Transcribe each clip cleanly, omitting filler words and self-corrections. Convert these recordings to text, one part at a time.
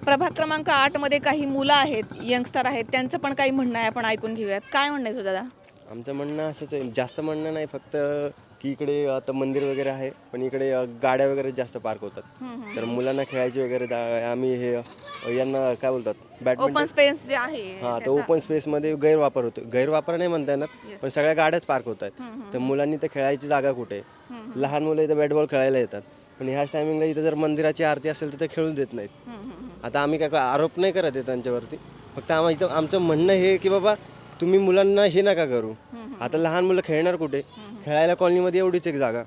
प्रभाग क्रमांक 8 मध्ये काही मुलं आहेत, यंगस्टर आहेत, त्यांचं पण काही म्हणणं आहे, आपण ऐकून घेऊयात. काय म्हणणं आहे तुझं दादा? आमचं म्हणणं असंच आहे, जास्त म्हणणं नाही, फक्त की इकडे आता मंदिर वगैरे आहे, पण इकडे गाड्या वगैरे जास्त पार्क होतात. तर मुलांना खेळायची वगैरे आम्ही हे यांना काय बोलतात ओपन बॅडमिंटन. स्पेस जे आहे हां, तर ओपन स्पेसमध्ये गैरवापर होतो. गैरवापर नाही म्हणता येणार, पण सगळ्या गाड्याच पार्क होत आहेत. तर मुलांनी तर खेळायची जागा कुठे? लहान मुलं इथं बॅट बॉल खेळायला येतात, पण ह्याच टायमिंगला इथं जर मंदिराची आरती असेल तर ते खेळून देत नाहीत. आता आम्ही काय आरोप नाही करत आहे त्यांच्यावरती, फक्त आमचं म्हणणं हे की बाबा तुम्ही मुलांना हे नका करू. आता लहान मुलं खेळणार कुठे? खेळायला कॉलनीमध्ये एवढीच एक जागा,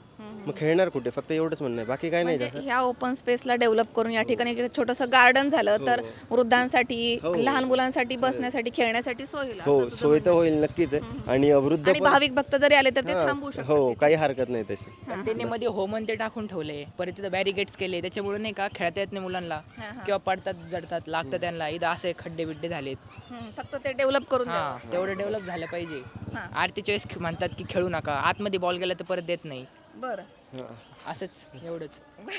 मग खेळणार कुठे? फक्त एवढंच म्हणणं आहे, बाकी काय नाही म्हणजे जास्त. ह्या ओपन स्पेसला डेव्हलप करून या ठिकाणी एक छोटंसं गार्डन झालं तर वृद्धांसाठी, लहान मुलांसाठी बसण्यासाठी, खेळण्यासाठी सोय होईल, हो, असं तुझं सोय तर म्हणणं होईल नक्कीच आहे. आणि वृद्ध आहे. आणि भाविक भक्त जरी आले तर ते हां, थांबू शकतात हो, तिथे. काही हरकत नाही तशी. पण त्यांनी मध्ये होमन ते टाकून ठेवले, परत तिथं बॅरिकेड्स केले, त्याच्यामुळे नाही का खेळता येत नाही मुलांना, किंवा पडतात जडतात लागतं त्यांना. इथं असे खड्डे बिड्डे झालेत. फक्त ते डेव्हलप करून द्यावं. हा, तेवढं डेव्हलप झालं पाहिजे. हां. आरतीच्या वेळेस म्हणतात की खेळू नका, आतमध्ये बॉल गेला तर परत देत नाही. बरं. हां. असंच एवढंच.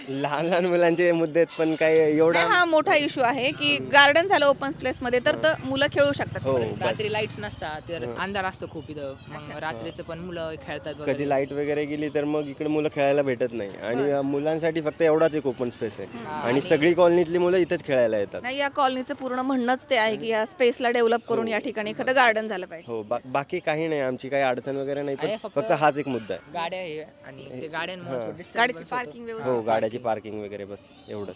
लहान लहान मुलांचे मुद्दे आहेत, पण काय एवढा नाही, हा मोठा इश्यू आहे की गार्डन झालं ओपन स्पेस मध्ये तर मुलं खेळू शकतात. हो, रात्री लाईट्स नसतात तर अंधार असतो खूप इथं, मग रात्रीचं पण मुलं खेळतात वगैरे. कधी लाईट वगैरे गेली तर मग इकडे मुलं खेळायला भेटत नाही. आणि मुलांसाठी फक्त एवढाच एक ओपन स्पेस आहे, आणि सगळी कॉलनीतली मुलं इथेच खेळायला येतात. नाही, या कॉलनीचं पूर्ण म्हणणंच ते आहे की या स्पेसला डेव्हलप करून या ठिकाणी एखादं गार्डन झालं पाहिजे. हो, बाकी काही नाही, आमची काही अडचण वगैरे नाही, आहे पण फक्त फक्त हाच एक मुद्दा आहे. गाड्या आहे आणि ते गाड्यांमुळे थोडी गाडीची पार्किंग व्यवस्था. हो, गाड्याची पार्किंग वगैरे, बस एवढंच.